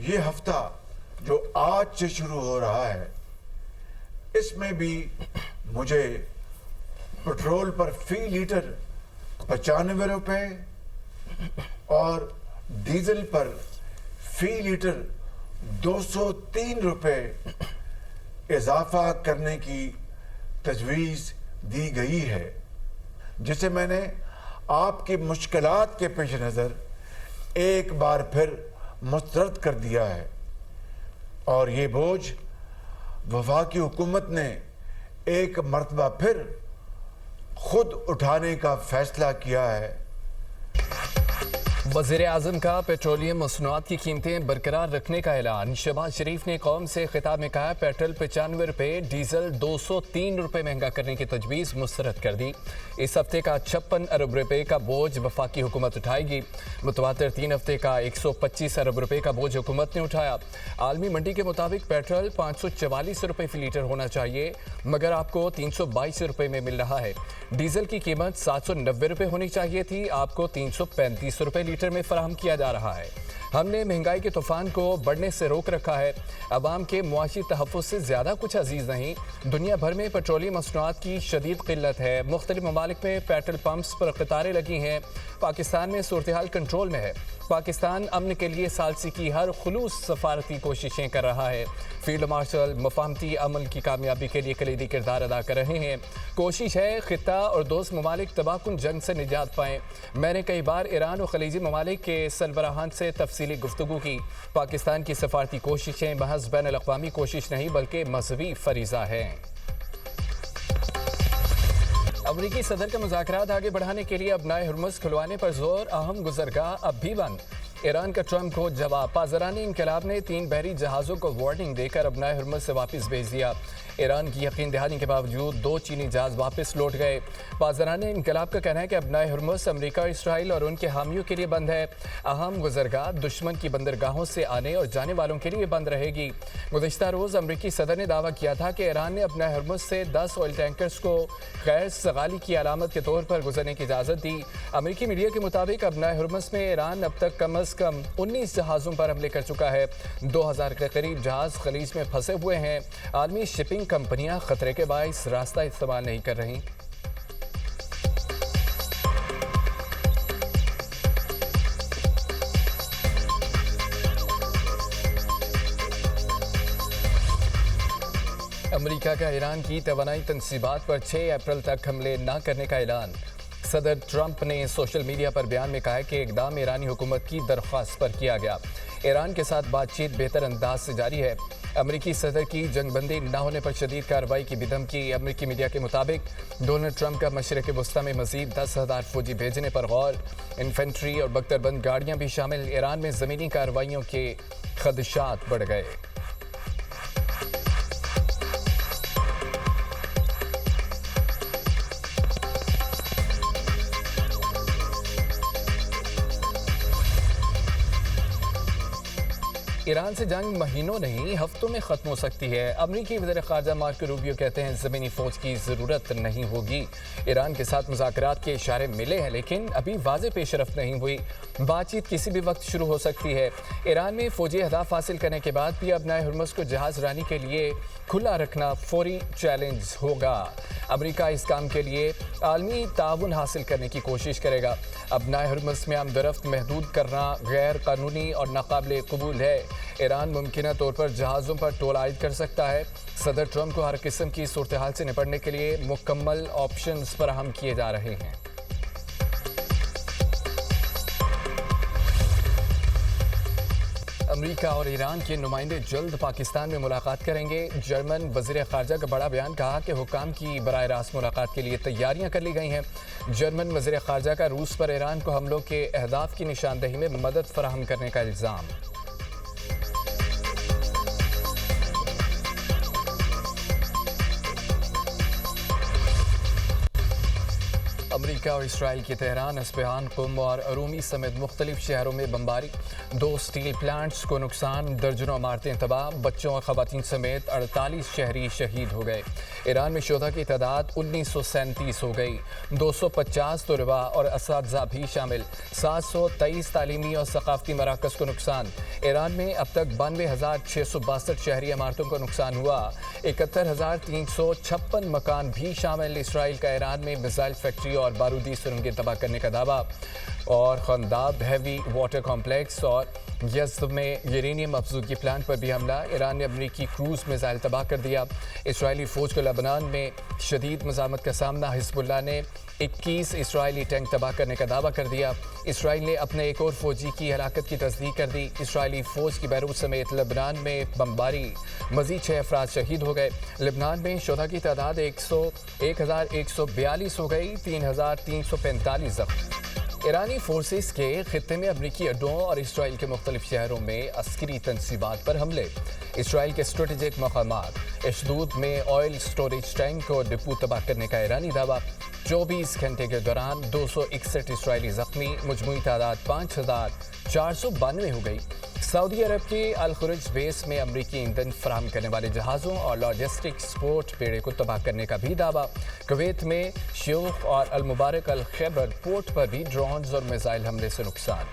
یہ ہفتہ جو آج سے شروع ہو رہا ہے اس میں بھی مجھے پٹرول پر فی لیٹر 95 روپے اور ڈیزل پر فی لیٹر 203 روپے اضافہ کرنے کی تجویز دی گئی ہے، جسے میں نے آپ کی مشکلات کے پیش نظر ایک بار پھر مسترد کر دیا ہے، اور یہ بوجھ وفاقی حکومت نے ایک مرتبہ پھر خود اٹھانے کا فیصلہ کیا ہے۔ وزیر اعظم کا پیٹرولیم مصنوعات کی قیمتیں برقرار رکھنے کا اعلان۔ شہباز شریف نے قوم سے خطاب میں کہا پیٹرول 95 روپے، ڈیزل 203 روپے مہنگا کرنے کی تجویز مسترد کر دی۔ اس ہفتے کا 56 ارب روپے کا بوجھ وفاقی حکومت اٹھائے گی۔ متواتر 3 ہفتے کا 125 ارب روپے کا بوجھ حکومت نے اٹھایا۔ عالمی منڈی کے مطابق پیٹرول 544 روپے فی لیٹر ہونا چاہیے، مگر آپ کو 322 روپے میں مل رہا ہے۔ ڈیزل کی قیمت 790 روپے ہونی چاہیے تھی، آپ کو 335 روپے لیٹر میں فراہم کیا جا رہا ہے۔ ہم نے مہنگائی کے طوفان کو بڑھنے سے روک رکھا ہے۔ عوام کے معاشی تحفظ سے زیادہ کچھ عزیز نہیں۔ دنیا بھر میں پیٹرولیم مصنوعات کی شدید قلت ہے۔ مختلف ممالک میں پیٹرول پمپس پر قطاریں لگی ہیں۔ پاکستان میں صورتحال کنٹرول میں ہے۔ پاکستان امن کے لیے ثالثی کی ہر خلوص سفارتی کوششیں کر رہا ہے۔ فیلڈ مارشل مفاہمتی عمل کی کامیابی کے لیے کلیدی کردار ادا کر رہے ہیں۔ کوشش ہے خطہ اور دوست ممالک تباہ کن جنگ سے نجات پائیں۔ میں نے کئی بار ایران اور خلیجی ممالک کے سربراہان سے تفصیلی گفتگو کی۔ پاکستان کی سفارتی کوششیں محض بین الاقوامی کوشش نہیں بلکہ مذہبی فریضہ ہے۔ امریکی صدر کا مذاکرات آگے بڑھانے کے لیے ابنائے ہرمز کھلوانے پر زور، اہم گزرگاہ اب بھی بند۔ ایران کا ٹرمپ کو جواب، پاسداران انقلاب نے 3 بحری جہازوں کو وارننگ دے کر ابنائے ہرمز سے واپس بھیج دیا۔ ایران کی یقین دہانی کے باوجود 2 چینی جہاز واپس لوٹ گئے۔ پاسداران انقلاب کا کہنا ہے کہ ابنائے ہرمز امریکہ، اسرائیل اور ان کے حامیوں کے لیے بند ہے۔ اہم گزرگاہ دشمن کی بندرگاہوں سے آنے اور جانے والوں کے لیے بند رہے گی۔ گزشتہ روز امریکی صدر نے دعویٰ کیا تھا کہ ایران نے ابنائے ہرمز سے 10 آئل ٹینکرز کو غیر استغلالی کی علامت کے طور پر گزرنے کی اجازت دی۔ امریکی میڈیا کے مطابق ابنائے ہرمز میں ایران اب تک کم از کم 19 جہازوں پر حملے کر چکا ہے۔ 2000 کے قریب جہاز خلیج میں پھنسے ہوئے ہیں۔ عالمی شپنگ کمپنیاں خطرے کے باعث راستہ استعمال نہیں کر رہیں۔ امریکہ کا ایران کی توانائی تنصیبات پر 6 اپریل تک حملے نہ کرنے کا اعلان۔ صدر ٹرمپ نے سوشل میڈیا پر بیان میں کہا کہ اقدام ایرانی حکومت کی درخواست پر کیا گیا۔ ایران کے ساتھ بات چیت بہتر انداز سے جاری ہے۔ امریکی صدر کی جنگ بندی نہ ہونے پر شدید کارروائی کی بھی دھمکی۔ امریکی میڈیا کے مطابق ڈونلڈ ٹرمپ کا مشرق وسطی میں مزید 10,000 فوجی بھیجنے پر غور۔ انفینٹری اور بختربند گاڑیاں بھی شامل۔ ایران میں زمینی کارروائیوں کے خدشات بڑھ گئے۔ ایران سے جنگ مہینوں نہیں ہفتوں میں ختم ہو سکتی ہے۔ امریکی وزیر خارجہ مارکو روبیو کہتے ہیں زمینی فوج کی ضرورت نہیں ہوگی۔ ایران کے ساتھ مذاکرات کے اشارے ملے ہیں لیکن ابھی واضح پیش رفت نہیں ہوئی۔ بات چیت کسی بھی وقت شروع ہو سکتی ہے۔ ایران میں فوجی اہداف حاصل کرنے کے بعد بھی ابنائے ہرمز کو جہاز رانی کے لیے کھلا رکھنا فوری چیلنج ہوگا۔ امریکہ اس کام کے لیے عالمی تعاون حاصل کرنے کی کوشش کرے گا۔ ابنائے ہرمز میں آمد و رفت محدود کرنا غیر قانونی اور ناقابل قبول ہے۔ ایران ممکنہ طور پر جہازوں پر ٹول عائد کر سکتا ہے۔ صدر ٹرمپ کو ہر قسم کی صورتحال سے نپٹنے کے لیے مکمل آپشنز فراہم کیے جا رہے ہیں۔ امریکہ اور ایران کے نمائندے جلد پاکستان میں ملاقات کریں گے۔ جرمن وزیر خارجہ کا بڑا بیان، کہا کہ حکام کی براہ راست ملاقات کے لیے تیاریاں کر لی گئی ہیں۔ جرمن وزیر خارجہ کا روس پر ایران کو حملوں کے اہداف کی نشاندہی میں مدد فراہم کرنے کا الزام۔ امریکہ اور اسرائیل کی تہران، اصفہان، قم اور ارومی سمیت مختلف شہروں میں بمباری، 2 اسٹیل پلانٹس کو نقصان، درجنوں عمارتیں تباہ، بچوں اور خواتین سمیت 48 شہری شہید ہو گئے۔ ایران میں شہدا کی تعداد 1937 ہو گئی، 250 طلباء اور اساتذہ بھی شامل، 723 تعلیمی اور ثقافتی مراکز کو نقصان۔ ایران میں اب تک 92,662 شہری عمارتوں کو نقصان ہوا، 71,356 مکان بھی شامل۔ اسرائیل کا ایران میں میزائل فیکٹری اور بارودی سرنگیں تباہ کرنے کا دعویٰ، اور خنداب ہیوی واٹر کمپلیکس اور یزد میں یورینیم افزودگی پلانٹ پر بھی حملہ، ایران نے امریکی کروز میزائل تباہ کر دیا۔ اسرائیلی فوج کو لبنان میں شدید مزاحمت کا سامنا، حزب اللہ نے 21 اسرائیلی ٹینک تباہ کرنے کا دعویٰ کر دیا۔ اسرائیل نے اپنے ایک اور فوجی کی ہلاکت کی تصدیق کر دی۔ اسرائیلی فوج کی بیروت سمیت لبنان میں بمباری، مزید 6 افراد شہید ہو گئے۔ لبنان میں شہدا کی تعداد 1,142 ہو گئی، 3,345 زخمی۔ ایرانی فورسز کے خطے میں امریکی اڈوں اور اسرائیل کے مختلف شہروں میں عسکری تنصیبات پر حملے، اسرائیل کے اسٹریٹجک مقامات، اشدود میں آئل سٹوریج ٹینک اور ڈپو تباہ کرنے کا ایرانی دعویٰ، 24 گھنٹے کے دوران 261 اسرائیلی زخمی، مجموعی تعداد 5,492 ہو گئی۔ سعودی عرب کے الخرج بیس میں امریکی ایندھن فراہم کرنے والے جہازوں اور لاجسٹک سپورٹ بیڑے کو تباہ کرنے کا بھی دعویٰ، کویت میں شیوخ اور المبارک الخیبر پورٹ پر بھی ڈرونز اور میزائل حملے سے نقصان۔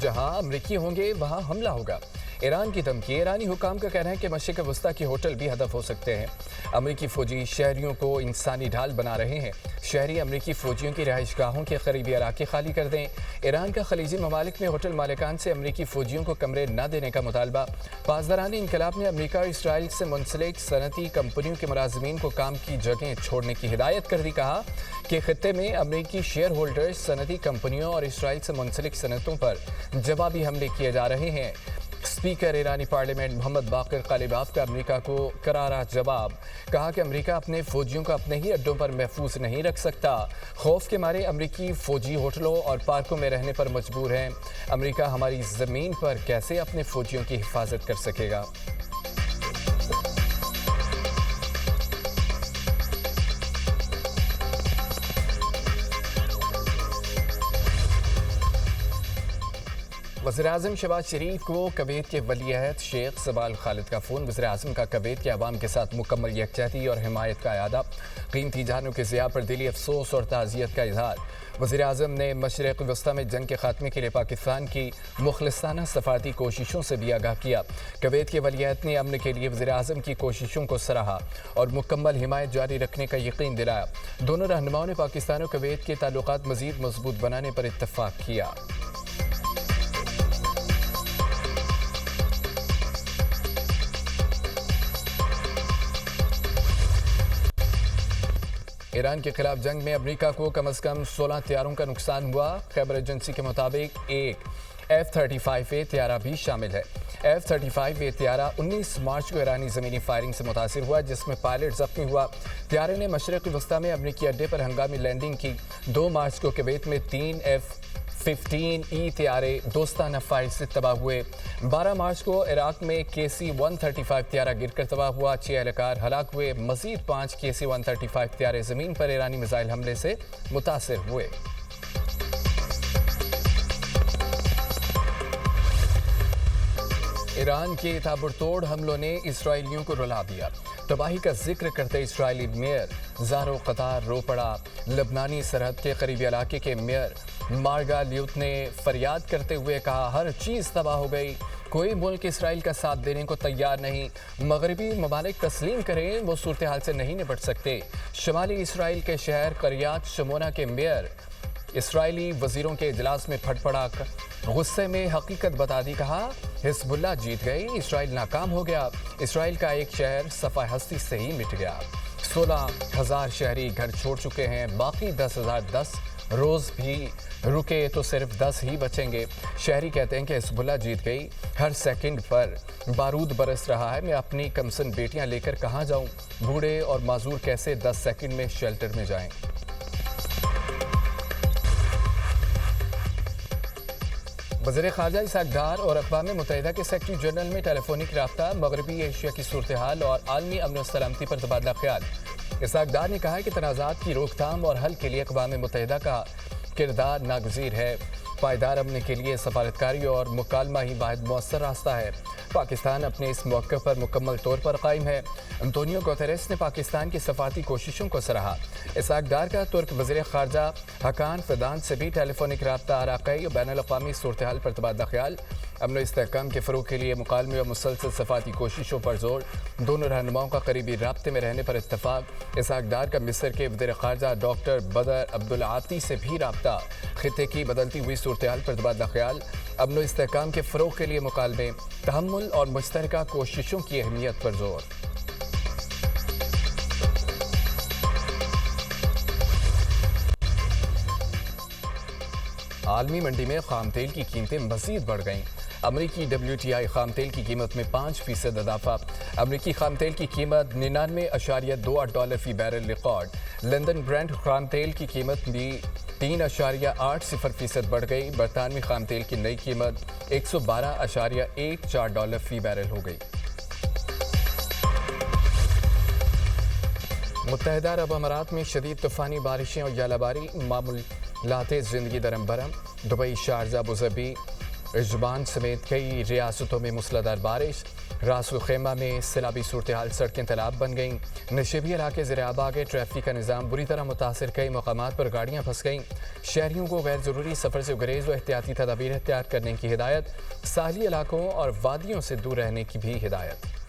جہاں امریکی ہوں گے وہاں حملہ ہوگا، ایران کی دھمکی، ایرانی حکام کا کہنا ہے کہ مشرق وسطیٰ کے ہوٹل بھی ہدف ہو سکتے ہیں۔ امریکی فوجی شہریوں کو انسانی ڈھال بنا رہے ہیں، شہری امریکی فوجیوں کی رہائش گاہوں کے قریبی علاقے خالی کر دیں۔ ایران کا خلیجی ممالک میں ہوٹل مالکان سے امریکی فوجیوں کو کمرے نہ دینے کا مطالبہ، پاسداران انقلاب نے امریکہ اور اسرائیل سے منسلک صنعتی کمپنیوں کے ملازمین کو کام کی جگہیں چھوڑنے کی ہدایت کر دی، کہا کہ خطے میں امریکی شیئر ہولڈرز صنعتی کمپنیوں اور اسرائیل سے منسلک صنعتوں پر جوابی حملے کیے جا رہے ہیں۔ اسپیکر ایرانی پارلیمنٹ محمد باقر قالیباف کا امریکہ کو کرارا جواب، کہا کہ امریکہ اپنے فوجیوں کو اپنے ہی اڈوں پر محفوظ نہیں رکھ سکتا، خوف کے مارے امریکی فوجی ہوٹلوں اور پارکوں میں رہنے پر مجبور ہیں، امریکہ ہماری زمین پر کیسے اپنے فوجیوں کی حفاظت کر سکے گا۔ وزیراعظم شہباز شریف کو کویت کے ولی عہد شیخ سبال خالد کا فون، وزیراعظم کا کویت کے عوام کے ساتھ مکمل یکجہتی اور حمایت کا اعادہ، قیمتی جانوں کے ضیاع پر دلی افسوس اور تعزیت کا اظہار۔ وزیراعظم نے مشرق وسطیٰ میں جنگ کے خاتمے کے لیے پاکستان کی مخلصانہ سفارتی کوششوں سے بھی آگاہ کیا۔ کویت کے ولی عہد نے امن کے لیے وزیراعظم کی کوششوں کو سراہا اور مکمل حمایت جاری رکھنے کا یقین دلایا۔ دونوں رہنماؤں نے پاکستان اور کویت کے تعلقات مزید مضبوط بنانے پر اتفاق کیا۔ ایران کے خلاف جنگ میں امریکہ کو کم از کم 16 طیاروں کا نقصان ہوا، خیبر ایجنسی کے مطابق ایک F-35A طیارہ بھی شامل ہے۔ F-35A طیارہ 19 مارچ کو ایرانی زمینی فائرنگ سے متاثر ہوا، جس میں پائلٹ زخمی ہوا۔ طیارے نے مشرق وسطیٰ میں امریکی اڈے پر ہنگامی لینڈنگ کی۔ 2 مارچ کو کویت میں 3 F-15E طیارے دوستانہ فائر سے تباہ ہوئے۔ 12 مارچ کو عراق میں KC-135 طیارہ گر کر تباہ ہوا، 6 اہلکار ہلاک ہوئے، مزید 5 KC-135 طیارے زمین پر ایرانی میزائل حملے سے متاثر ہوئے۔ ایران کے تابڑتوڑ حملوں نے اسرائیلیوں کو رلا دیا، تباہی کا ذکر کرتے اسرائیلی میئر زارو قطار رو پڑا۔ لبنانی سرحد کے قریبی علاقے کے میئر مارگا لیوت نے فریاد کرتے ہوئے کہا، ہر چیز تباہ ہو گئی، کوئی ملک اسرائیل کا ساتھ دینے کو تیار نہیں، مغربی ممالک تسلیم کریں وہ صورتحال سے نہیں نپٹ سکتے۔ شمالی اسرائیل کے شہر قریات شمونا کے میئر اسرائیلی وزیروں کے اجلاس میں پھٹ پڑا، غصے میں حقیقت بتا دی، کہا حزب اللہ جیت گئی، اسرائیل ناکام ہو گیا، اسرائیل کا ایک شہر صفحہ ہستی سے ہی مٹ گیا، 16,000 شہری گھر چھوڑ چکے ہیں، باقی 10,010 روز بھی رکے تو صرف 10 ہی بچیں گے۔ شہری کہتے ہیں کہ حزب اللہ جیت گئی، ہر سیکنڈ پر بارود برس رہا ہے، میں اپنی کمسن بیٹیاں لے کر کہاں جاؤں، بوڑھے اور معذور کیسے 10 سیکنڈ میں شیلٹر میں جائیں۔ وزیر خارجہ اسحاق ڈار اور اقوام متحدہ کے سیکرٹری جنرل میں ٹیلی فونک رابطہ، مغربی ایشیا کی صورتحال اور عالمی امن و سلامتی پر تبادلہ خیال۔ اسحاق ڈار نے کہا ہے کہ تنازعات کی روک تھام اور حل کے لیے اقوام متحدہ کا کردار ناگزیر ہے۔ پائیدار امن کے لیے سفارتکاری اور مکالمہ ہی واحد مؤثر راستہ ہے۔ پاکستان اپنے اس موقع پر مکمل طور پر قائم ہے۔ انطونیو گوتریس نے پاکستان کی سفارتی کوششوں کو سراہا۔ اسحاق ڈار کا ترک وزیر خارجہ حکان فدان سے بھی ٹیلی فونک رابطہ عراقی اور بین الاقوامی صورتحال پر تبادلہ خیال، امن و استحکام کے فروغ کے لیے مکالمے اور مسلسل سفارتی کوششوں پر زور، دونوں رہنماؤں کا قریبی رابطے میں رہنے پر اتفاق۔ اسحاق ڈار کا مصر کے وزیر خارجہ ڈاکٹر بدر عبدالعاطی سے بھی رابطہ، خطے کی بدلتی ہوئی صورتحال پر تبادلہ خیال، امن و استحکام کے فروغ کے لیے مکالمے، تحمل اور مشترکہ کوششوں کی اہمیت پر زور۔ عالمی منڈی میں خام تیل کی قیمتیں مزید بڑھ گئیں۔ امریکی WTI خام تیل کی قیمت میں 5% اضافہ۔ امریکی خام تیل کی قیمت $99.28 فی بیرل ریکارڈ۔ لندن برنٹ خام تیل کی قیمت بھی 3.80% بڑھ گئی۔ برطانوی خام تیل کی نئی قیمت $112.14 فی بیرل ہو گئی۔ متحدہ عرب امارات میں شدید طوفانی بارشیں اور ژالہ باری، معمولات زندگی درم برہم۔ دبئی، شارجہ، ابوظہبی، عجمان سمیت کئی ریاستوں میں موسلادھار بارش۔ راس الخیمہ میں سیلابی صورتحال، سڑکیں تالاب بن گئیں۔ نشیبی علاقے زیر آب آ گئے، ٹریفک کا نظام بری طرح متاثر، کئی مقامات پر گاڑیاں پھنس گئیں۔ شہریوں کو غیر ضروری سفر سے گریز و احتیاطی تدابیر اختیار کرنے کی ہدایت، ساحلی علاقوں اور وادیوں سے دور رہنے کی بھی ہدایت۔